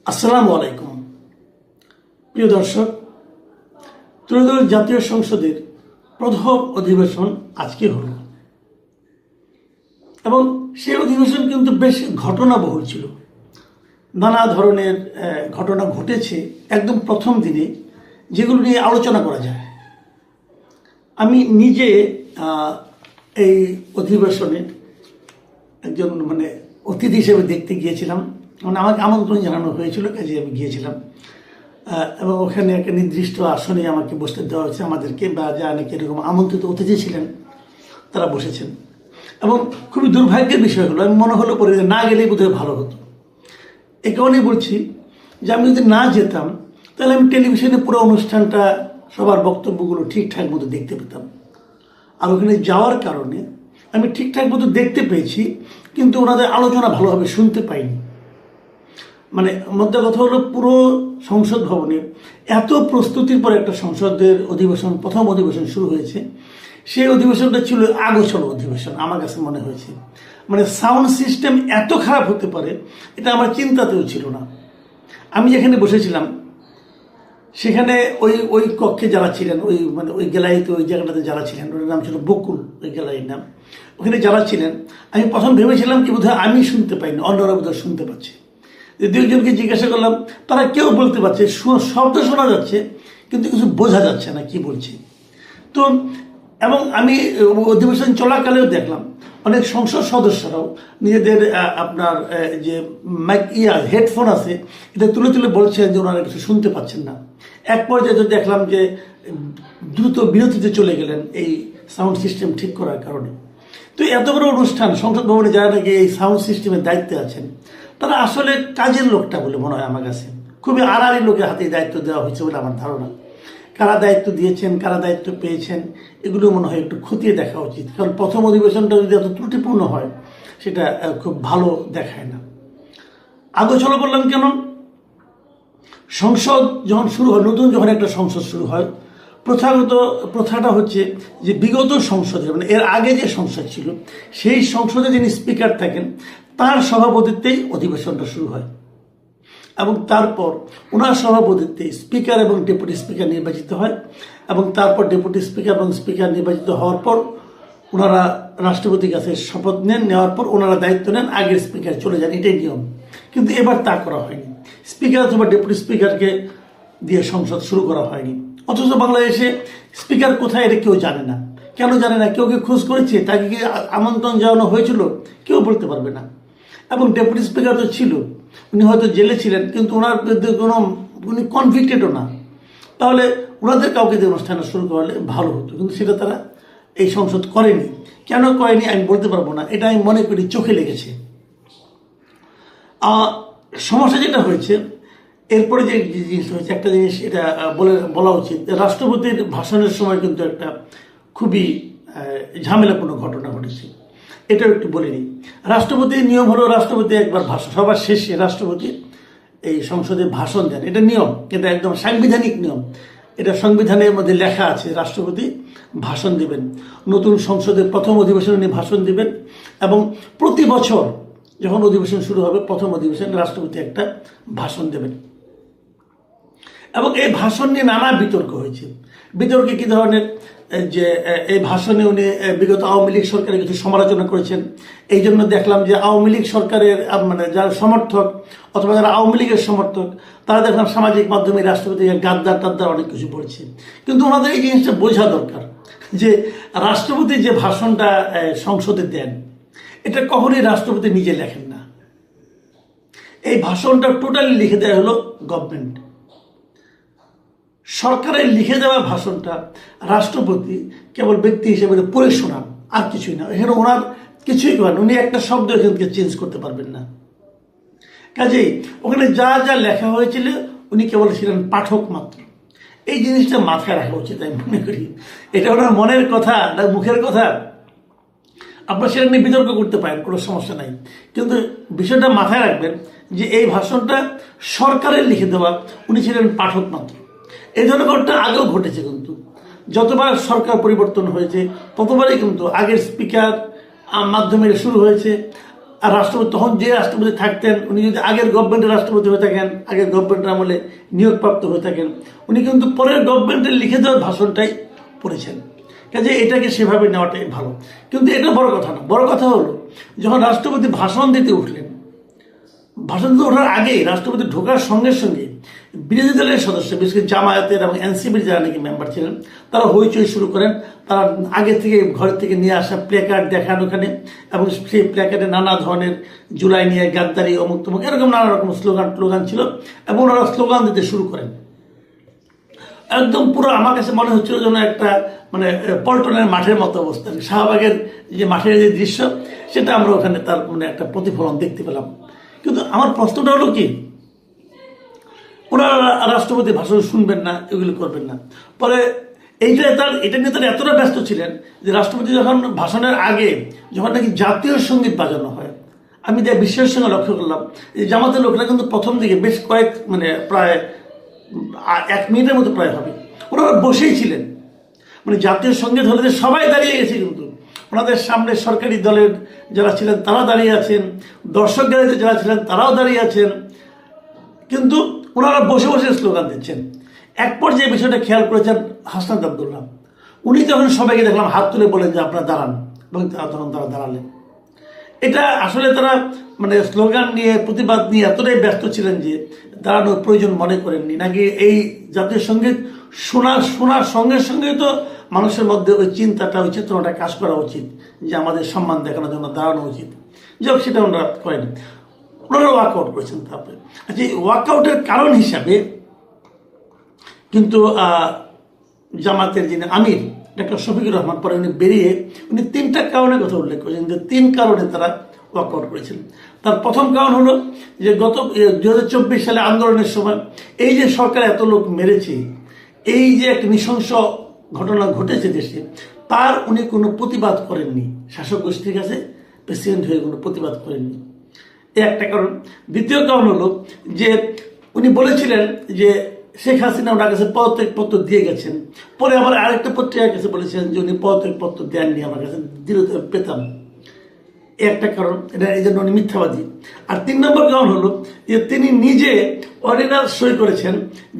আসসালামু আলাইকুম। প্রিয় দর্শক, ত্রয়োদশ জাতীয় সংসদের প্রথম অধিবেশন আজকে হল এবং সেই অধিবেশন কিন্তু বেশ ঘটনাবহুল ছিল। নানা ধরনের ঘটনা ঘটেছে একদম প্রথম দিনে, যেগুলো নিয়ে আলোচনা করা যায়। আমি নিজে এই অধিবেশনে একজন অতিথি হিসেবে দেখতে গিয়েছিলাম। আমাকে আমন্ত্রণ জানানো হয়েছিল, কাজে আমি গিয়েছিলাম এবং ওখানে একটা নির্দিষ্ট আসনে আমাকে বসতে দেওয়া হয়েছে আমাদেরকে, বা যা নাকি এরকম আমন্ত্রিত অতিথি ছিলেন তারা বসেছেন। এবং খুবই দুর্ভাগ্যের বিষয় হলো, আমি মনে হলো পরে না গেলেই বোধহয় ভালো হতো। এই কারণেই বলছি যে আমি যদি না যেতাম তাহলে আমি টেলিভিশনে পুরো অনুষ্ঠানটা, সবার বক্তব্যগুলো ঠিকঠাক মতো দেখতে পেতাম। আর ওখানে যাওয়ার কারণে আমি ঠিকঠাক মতো দেখতে পেয়েছি, কিন্তু ওনাদের আলোচনা ভালোভাবে শুনতে পাইনি। মধ্যে কথা হলো, পুরো সংসদ ভবনে এত প্রস্তুতির পর একটা সংসদের অধিবেশন, প্রথম অধিবেশন শুরু হয়েছে। সেই অধিবেশনটা ছিল আগোছালো অধিবেশন আমার কাছে মনে হয়েছে। সাউন্ড সিস্টেম এত খারাপ হতে পারে এটা আমার চিন্তাতেও ছিল না। আমি যেখানে বসেছিলাম সেখানে ওই কক্ষে যারা ছিলেন, ওই গ্যালারিতে, ওই জায়গাটাতে যারা ছিলেন, ওর নাম ছিল বকুল, ওই গ্যালারির নাম। ওখানে যারা ছিলেন, আমি প্রথম ভেবেছিলাম কি বোধহয় আমি শুনতে পাইনি, অন্যরা বোধহয় শুনতে পাচ্ছে। দুইজনকে জিজ্ঞাসা করলাম, তারা কেউ বলতে পারছে, শব্দ শোনা যাচ্ছে কিন্তু কিছু বোঝা যাচ্ছে না কি বলছে। তো এবং আমি অধিবেশন চলাকালেও দেখলাম অনেক সংসদ সদস্যরাও নিজেদের আপনার যে হেডফোন আছে এটা তুলে তুলে বলছেন যে ওনারা কিছু শুনতে পাচ্ছেন না। এক পর্যায়ে দেখলাম যে দ্রুত বিরতিতে চলে গেলেন এই সাউন্ড সিস্টেম ঠিক করার কারণে। তো এত বড় অনুষ্ঠান, সংসদ ভবনে যারা নাকি এই সাউন্ড সিস্টেমের দায়িত্বে আছেন, তারা আসলে কাজের লোকটা বলে মনে হয় আমার কাছে। খুবই আড়াআড়ি লোকের হাতে দায়িত্ব দেওয়া হয়েছে বলে আমার ধারণা। কারা দায়িত্ব দিয়েছেন, কারা দায়িত্ব পেয়েছেন, এগুলো মনে হয় একটু খতিয়ে দেখা উচিত। কারণ প্রথম অধিবেশনটা যদি এত ত্রুটিপূর্ণ হয় সেটা খুব ভালো দেখায় না। আগোছালো বললাম কেন? সংসদ যখন শুরু হয়, নতুন যখন একটা সংসদ শুরু হয়, প্রথাটা হচ্ছে যে বিগত সংসদে, এর আগে যে সংসদ ছিল সেই সংসদে যিনি স্পিকার থাকেন তার সভাপতিত্বেই অধিবেশনটা শুরু হয় এবং তারপর ওনার সভাপতিত্বে স্পিকার এবং ডেপুটি স্পিকার নির্বাচিত হয় এবং তারপর ডেপুটি স্পিকার এবং স্পিকার নির্বাচিত হওয়ার পর ওনারা রাষ্ট্রপতির কাছে শপথ নেওয়ার পর ওনারা দায়িত্ব নেন, আগের স্পিকার চলে যান, এটাই নিয়ম। কিন্তু এবার তা করা হয়নি, স্পিকার অথবা ডেপুটি স্পিকারকে দিয়ে সংসদ শুরু করা হয়নি। অথচ বাংলাদেশে স্পিকার কোথায় এটা কেউ জানে না। কেন জানে না? কেউ খোঁজ করেছে? তাকে কি আমন্ত্রণ জানানো হয়েছিল? কেউ বলতে পারবে না। এবং ডেপুটি স্পিকার তো ছিল, উনি হয়তো জেলে ছিলেন, কিন্তু ওনার বিরুদ্ধে উনি কনভিক্টেডও না। তাহলে ওনাদের কাউকে দিয়ে অনুষ্ঠানটা শুরু করলে ভালো হতো, কিন্তু সেটা তারা এই সংসদ করেনি। কেন করেনি আমি বলতে পারবো না, এটা আমি মনে করি চোখে লেগেছে। সমস্যা যেটা হয়েছে এরপরে যে জিনিসটা হয়েছে, একটা জিনিস এটা বলা উচিত। রাষ্ট্রপতির ভাষণের সময় কিন্তু একটা খুবই ঝামেলাপূর্ণ ঘটনা ঘটেছে, এটাও একটু বলে নিই। রাষ্ট্রপতির নিয়ম হলো, রাষ্ট্রপতি একবার সবার শেষে রাষ্ট্রপতি এই সংসদে ভাষণ দেন। এটা নিয়ম, এটা একদম সাংবিধানিক নিয়ম। এটা সংবিধানের মধ্যে লেখা আছে, রাষ্ট্রপতি ভাষণ দিবেন। নতুন সংসদের প্রথম অধিবেশনে উনি ভাষণ দিবেন এবং প্রতি বছর যখন অধিবেশন শুরু হবে, প্রথম অধিবেশনে রাষ্ট্রপতি একটা ভাষণ দেবেন। এবং এই ভাষণ নিয়ে নানা বিতর্ক হয়েছে। বিতর্কে কি ধরনের? যে এই ভাষণে উনি বিগত আওয়ামী লীগ সরকারের কিছু সমালোচনা করেছেন। এই জন্য দেখলাম যে আওয়ামী লীগ সরকারের যারা সমর্থক অথবা যারা আওয়ামী লীগের সমর্থক, তারা দেখলাম সামাজিক মাধ্যমে রাষ্ট্রপতি গাদ্দার টাদ্দার অনেক কিছু বলছে। কিন্তু ওনাদের এই জিনিসটা বোঝা দরকার যে রাষ্ট্রপতি যে ভাষণটা সংসদে দেন, এটা কখনোই রাষ্ট্রপতি নিজে লেখেন না। এই ভাষণটা টোটালি লিখে দেওয়া হলো গভর্নমেন্ট, সরকারের লিখে দেওয়া ভাষণটা রাষ্ট্রপতি কেবল ব্যক্তি হিসেবে পড়ে শোনান, আর কিছুই না। এখানে ওনার কিছুই করেন, উনি একটা শব্দ এখান থেকে চেঞ্জ করতে পারবেন না। কাজেই ওখানে যা যা লেখা হয়েছিল উনি কেবল ছিলেন পাঠক মাত্র। এই জিনিসটা মাথায় রাখা উচিত আমি মনে করি। এটা ওনার মনের কথা না মুখের কথা, আপনার সেটা নিয়ে বিতর্ক করতে পারেন, কোনো সমস্যা নাই। কিন্তু বিষয়টা মাথায় রাখবেন যে এই ভাষণটা সরকারের লিখে দেওয়া, উনি ছিলেন পাঠক মাত্র। এই ধরনের ঘটনা আগেও ঘটেছে, কিন্তু যতবার সরকার পরিবর্তন হয়েছে ততবারই কিন্তু আগের স্পিকার মাধ্যমে শুরু হয়েছে, আর রাষ্ট্রপতি তখন যে রাষ্ট্রপতি থাকতেন উনি যদি আগের গভর্নমেন্টের রাষ্ট্রপতি হয়ে থাকেন, আগের গভর্নমেন্টের আমলে নিয়োগপ্রাপ্ত হয়ে থাকেন, উনি কিন্তু পরের গভর্নমেন্টের লিখে দেওয়ার ভাষণটাই পড়েছেন। কাজে এটাকে সেভাবে নেওয়াটাই ভালো। কিন্তু এটা বড় কথা না, বড় কথা হলো যখন রাষ্ট্রপতি ভাষণ দিতে উঠলেন, ভাষণ দিতে ওঠার আগেই রাষ্ট্রপতি ঢোকার সঙ্গে সঙ্গে বিরোধী দলের সদস্য, বিশেষ করে জামায়াতের এবং এনসিপির যারা নাকি মেম্বার ছিলেন, তারা হইচই শুরু করেন। তারা আগে থেকে ঘর থেকে নিয়ে আসা প্লেকার্ড দেখান ওখানে, এবং সেই প্লেকার্ডে নানা ধরনের জুলাই নিয়ে, গাদ্দারি, অমুক তমুক এরকম নানা রকম স্লোগান ছিল, এবং ওনারা স্লোগান দিতে শুরু করেন। একদম পুরো আমার কাছে মনে হচ্ছিল যেন একটা মানে পল্টনের মাঠের মতো অবস্থা, শাহবাগের যে মাঠের যে দৃশ্য, সেটা আমরা ওখানে তার মানে একটা প্রতিফলন দেখতে পেলাম। কিন্তু আমার প্রশ্নটা হলো কি, ওনারা রাষ্ট্রপতি ভাষণ শুনবেন না, এগুলো করবেন না। পরে এটা নিয়ে তারা এতটা ব্যস্ত ছিলেন যে রাষ্ট্রপতি যখন ভাষণের আগে যখন নাকি জাতীয় সঙ্গীত বাজানো হয়, আমি যা বিশ্বের সঙ্গে লক্ষ্য করলাম যে জামাতের লোকরা কিন্তু প্রথম দিকে বেশ মানে প্রায় 1 মিনিটের মতো প্রায় হবে ওনারা বসেই ছিলেন। মানে জাতীয় সঙ্গীত হলে সবাই দাঁড়িয়ে গেছে, কিন্তু ওনাদের সামনে সরকারি দলের যারা ছিলেন তারা দাঁড়িয়ে আছেন, দর্শক গ্যালারিতে যারা ছিলেন তারাও দাঁড়িয়ে আছেন, কিন্তু ওনারা বসে বসে স্লোগান দিচ্ছেন। এক পর্যায়ে বিষয়টা খেয়াল করেছেন হাসনাত আব্দুল্লাহ, উনি তখন সবাইকে দেখলাম হাত তুলে বলেন যে আপনারা দাঁড়ান, এবং তারা দাঁড়ালেন। এটা আসলে তারা মানে স্লোগান নিয়ে, প্রতিবাদ নিয়ে এতটাই ব্যস্ত ছিলেন যে দাঁড়ানোর প্রয়োজন মনে করেননি। নাকি এই জাতীয় সঙ্গীত শোনার সঙ্গে সঙ্গে তো মানুষের মধ্যে ওই চিন্তাটা, ওই চেতনাটা কাজ করা উচিত যে আমাদের সম্মান দেখানোর জন্য দাঁড়ানো উচিত। যাই হোক, সেটা ওনারা করেন, ওনারা ওয়ার্কআউট করেছেন। তারপরে আচ্ছা, এই ওয়ার্কআউটের কারণ হিসাবে কিন্তু জামাতের যিনি আমির ডক্টর শফিকুর রহমান, পরে উনি বেরিয়ে উনি 3টা কারণের কথা উল্লেখ করেছেন যে 3 কারণে তারা ওয়ার্কআউট করেছেন। তার প্রথম কারণ হলো যে গত 2024 সালে আন্দোলনের সময় এই যে সরকার এত লোক মেরেছে, এই যে এক নৃশংস ঘটনা ঘটেছে দেশে, তার উনি কোনো প্রতিবাদ করেননি, শাসক গোষ্ঠীর কাছে প্রেসিডেন্ট হয়ে কোনো প্রতিবাদ করেননি। এই একটা কারণ। দ্বিতীয় কারণ হলো যে উনি বলেছিলেন যে শেখ হাসিনা ওনার কাছে পদত্যাগপত্র দিয়ে গেছেন, পরে আবার আরেকটা পত্রিকার কাছে বলেছেন যে উনি পদত্যাগপত্র দেননি, আমার কাছে দিলে পেতাম। একটা কারণ, এটা এই জন্য উনি মিথ্যাবাদী। আর 3 নম্বর কারণ হলো যে তিনি নিজে অর্ডিন্যান্স সই করেছেন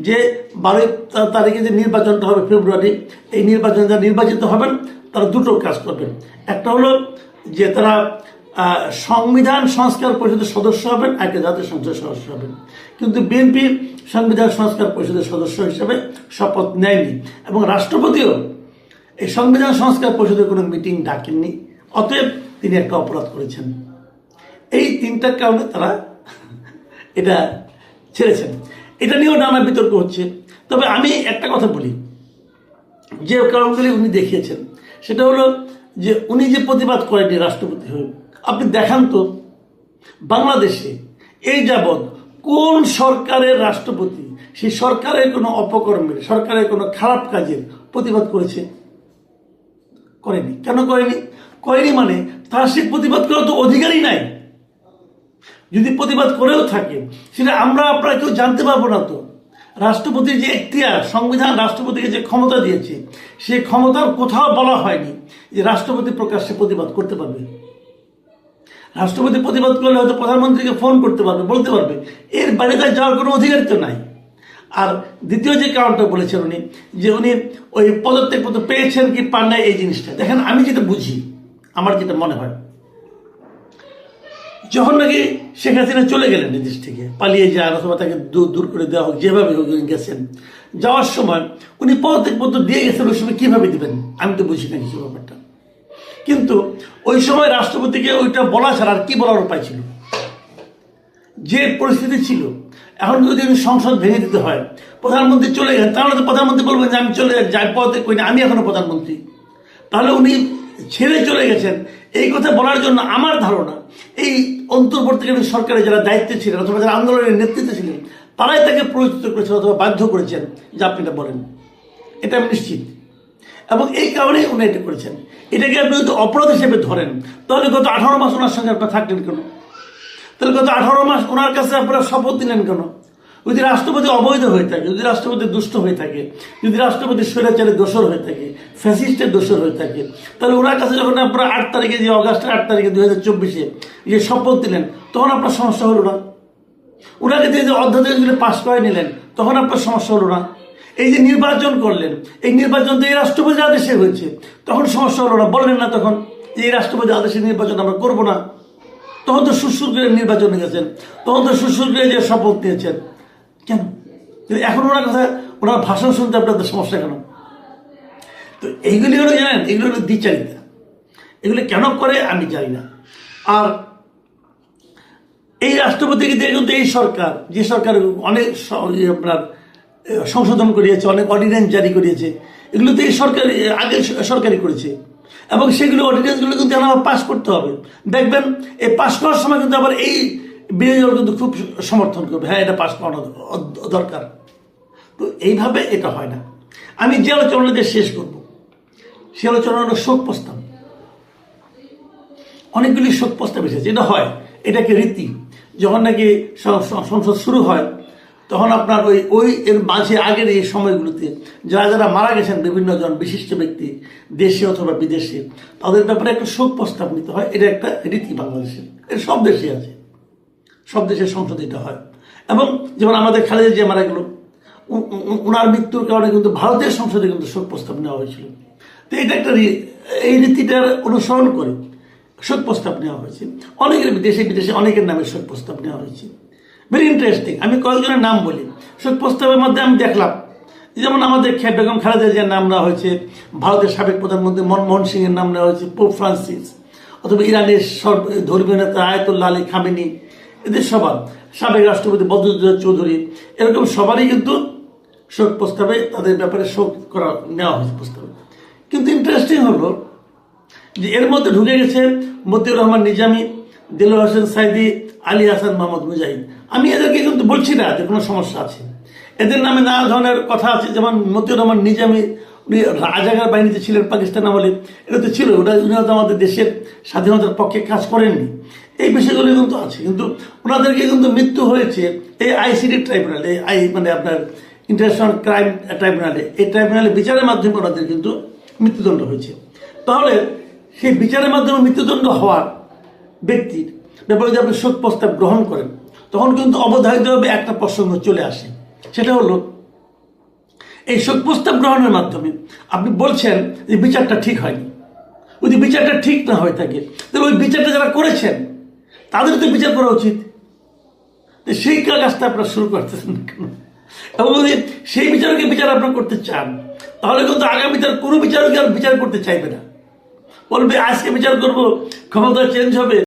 যে 12 তারিখে যে নির্বাচনটা হবে ফেব্রুয়ারি, এই নির্বাচনে যারা নির্বাচিত হবেন তারা 2টো কাজ করবেন। একটা হলো যে তারা সংবিধান সংস্কার পরিষদের সদস্য হবেন, একটা জাতীয় সংসদের সদস্য হবেন। কিন্তু বিএনপি সংবিধান সংস্কার পরিষদের সদস্য হিসেবে শপথ নেয়নি, এবং রাষ্ট্রপতিও এই সংবিধান সংস্কার পরিষদের কোনো মিটিং ডাকেননি। অতএব তিনি একটা অপরাধ করেছেন। এই 3টা কারণে তারা এটা ছেড়েছেন। এটা নিয়েও নানা বিতর্ক হচ্ছে। তবে আমি একটা কথা বলি, যে কারণগুলি উনি দেখিয়েছেন সেটা হলো যে উনি যে প্রতিবাদ করেনি রাষ্ট্রপতি হয়ে, আপনি দেখান তো বাংলাদেশে এই যাবৎ কোন সরকারের রাষ্ট্রপতি সেই সরকারের কোনো অপকর্মের, সরকারের কোনো খারাপ কাজের প্রতিবাদ করেছে? করেনি। কেন করেনি মানে তার সে প্রতিবাদ করার তো অধিকারই নাই। যদি প্রতিবাদ করেও থাকে সেটা আপনারা কেউ জানতে পারবো না। তো রাষ্ট্রপতির যে এখতিয়ার, সংবিধান রাষ্ট্রপতিকে যে ক্ষমতা দিয়েছে, সেই ক্ষমতার কোথাও বলা হয়নি যে রাষ্ট্রপতি প্রকাশ্যে প্রতিবাদ করতে পারবে। রাষ্ট্রপতি প্রতিবাদ করলে হয়তো প্রধানমন্ত্রীকে ফোন করতে পারবে, বলতে পারবে, এর বাইরে তার যাওয়ার কোনো অধিকার তো নাই। আর দ্বিতীয় যে কারণটা বলেছেন উনি, যে উনি ওই পদত্যাগপত্র পেয়েছেন কি পান নাই, এই জিনিসটা দেখেন। আমি যেটা বুঝি, আমার যেটা মনে হয়, যখন নাকি শেখ হাসিনা চলে গেলেন দেশ থেকে, পালিয়ে যান অথবা তাকে দূর করে দেওয়া হোক, যেভাবে হোক গেছেন, যাওয়ার সময় উনি পদত্যাগপত্র দিয়ে গেছেন। ওই সময় কীভাবে দিবেন আমি তো বুঝি না কিছু ব্যাপারটা। কিন্তু ওই সময় রাষ্ট্রপতিকে ওইটা বলা ছাড়া আর কি বলার উপায় ছিল? যে পরিস্থিতি ছিল, এখন যদি উনি সংসদ ভেঙে দিতে হয়, প্রধানমন্ত্রী চলে গেলেন, তাহলে তো প্রধানমন্ত্রী বলবেন যে আমি চলে যাই, পদত্যাগ করি না, আমি এখনো প্রধানমন্ত্রী। তাহলে উনি ছেড়ে চলে গেছেন, এই কথা বলার জন্য আমার ধারণা এই অন্তর্বর্তীকালীন সরকারের যারা দায়িত্বে ছিলেন অথবা যারা আন্দোলনের নেতৃত্বে ছিলেন, তারাই তাকে প্ররোচিত করেছেন অথবা বাধ্য করেছেন যে আপনি এটা বলেন। এটা আমি নিশ্চিত। এবং এই কারণেই উনি এটা করেছেন। এটাকে আপনি যদি অপরাধ হিসেবে ধরেন, তাহলে গত 18 মাস ওনার সঙ্গে আপনার থাকলেন কেন? তাহলে গত 18 মাস ওনার কাছে আপনারা শপথ দিলেন কেন? যদি রাষ্ট্রপতি অবৈধ হয়ে থাকে, যদি রাষ্ট্রপতি দুষ্ট হয়ে থাকে, যদি রাষ্ট্রপতি স্বৈরাচারের দোষর হয়ে থাকে, ফ্যাসিস্টের দোষর হয়ে থাকে, তাহলে ওনার কাছে যখন আপনারা 8 তারিখে, যে অগাস্টের 8 তারিখে 2024 যে শপথ দিলেন, তখন আপনার সমস্যা হলো না? ওনাকে দিয়ে যে অধ্যাদেশগুলো পাশ করে নিলেন, তখন আপনার সমস্যা হলো না? এই যে নির্বাচন করলেন, এই নির্বাচন তো এই রাষ্ট্রপতির আদেশে হয়েছে, তখন সমস্যা হলো না? বললেন না তখন যে এই রাষ্ট্রপতির আদেশে নির্বাচন আমরা করবো না? তখন তো সুরসুর করে নির্বাচনে গেছেন, তখন তো সুরসুর করে যে শপথ নিয়েছেন। কেন এখন ওনার কথা, ওনার ভাষণ শুনতে আপনাদের সমস্যা কেন? তো এইগুলি হলো, জানেন, এগুলো হলো দ্বিচারিতা। এগুলি কেন করে আমি জানি না। আর এই রাষ্ট্রপতিকে দিয়ে কিন্তু এই সরকার, যে সরকার অনেক আপনার সংশোধন করিয়েছে, অনেক অর্ডিন্যান্স জারি করিয়েছে, এগুলো তো এই সরকার আগে সরকারই করেছে, এবং সেগুলো অর্ডিন্যান্সগুলো কিন্তু আবার পাস করতে হবে। দেখবেন এই পাস করার সময় কিন্তু আবার এই বিরোধী দল কিন্তু খুব সমর্থন করবে, হ্যাঁ এটা পাস করানো দরকার। তো এইভাবে এটা হয় না। আমি যে আলোচনাটা শেষ করব, সে আলোচনা হলো শোক প্রস্তাব। অনেকগুলি শোক প্রস্তাব এসেছে, এটা হয়, এটাকে রীতি। যখন নাকি সংসদ শুরু হয়, তখন আপনার ওই এর মাঝে আগের এই সময়গুলোতে যারা যারা মারা গেছেন, বিভিন্ন জন বিশিষ্ট ব্যক্তি দেশে অথবা বিদেশে, তাদের ব্যাপারে একটা শোক প্রস্তাব নিতে হয়। এটা একটা রীতি বাংলাদেশের, এটা সব দেশে আছে, সব দেশের সংসদে এটা হয়। এবং যেমন আমাদের খালেদা জিয়া মারা গেল, ওনার মৃত্যুর কারণে কিন্তু ভারতের সংসদে কিন্তু শোক প্রস্তাব নেওয়া হয়েছিল। তো এটা একটা, এই রীতিটার অনুসরণ করে শোক প্রস্তাব নেওয়া হয়েছে। অনেকের দেশে বিদেশে অনেকের নামে শোক প্রস্তাব নেওয়া হয়েছে। Very interesting. আমি কয়েকজনের নাম বলি। শোক প্রস্তাবের মধ্যে আমি দেখলাম, যেমন আমাদের বেগম খালেদা জিয়ার নাম নেওয়া হয়েছে, ভারতের সাবেক প্রধানমন্ত্রী মনমোহন সিং এর নাম নেওয়া হয়েছে, পোপ ফ্রান্সিস, অথবা ইরানের ধর্মীয় নেতা আয়াতুল্লাহ আলী খামেনি, এদের সবার, সাবেক রাষ্ট্রপতি বদরুদ্দোজা চৌধুরী, এরকম সবারই কিন্তু শোক প্রস্তাবে তাদের ব্যাপারে শোক করা নেওয়া হয়েছে প্রস্তাবে। কিন্তু ইন্টারেস্টিং হলো যে এর মধ্যে ঢুকে গেছে মতিউর রহমান নিজামী, দেলোয়ার হোসেন সাইদি, আলী হাসান মোহাম্মদ মুজাহিদ। আমি এদেরকে কিন্তু বলছি না যে কোনো সমস্যা আছে, এদের নামে নানা ধরনের কথা আছে। যেমন মতিউর রহমান নিজামী, উনি রাজাকার বাহিনীতে ছিলেন পাকিস্তান আমলে, এটা তো ছিল, উনি হয়তো আমাদের দেশের স্বাধীনতার পক্ষে কাজ করেননি, এই বিষয়গুলো কিন্তু আছে। কিন্তু ওনাদেরকে কিন্তু মৃত্যু হয়েছে এই আইসিডি ট্রাইব্যুনালে, মানে আপনার ইন্টারন্যাশনাল ক্রাইম ট্রাইব্যুনালে, এই ট্রাইব্যুনালে বিচারের মাধ্যমে ওনাদের কিন্তু মৃত্যুদণ্ড হয়েছে। তাহলে সেই বিচারের মাধ্যমে মৃত্যুদণ্ড হওয়ার ব্যক্তির ব্যাপারে যদি আপনি শোক প্রস্তাব গ্রহণ করেন, তখন কিন্তু অবধারিতভাবে একটা প্রসঙ্গ চলে আসে। সেটা হলো, এই শোক প্রস্তাব গ্রহণের মাধ্যমে আপনি বলছেন যে বিচারটা ঠিক হয়নি। যদি বিচারটা ঠিক না হয়ে থাকে, তাহলে ওই বিচারটা যারা করেছেন তাদের তো বিচার করা উচিত। সেই কাজটা আপনারা শুরু করতেছেন না কেন? এবং যদি সেই বিচারকে বিচার আপনারা করতে চান, তাহলে কিন্তু আগামীতে কোনো বিচারকে আর বিচার করতে চাইবে না, বলবে আজকে বিচার করবো, ক্ষমতা চেঞ্জ হবে।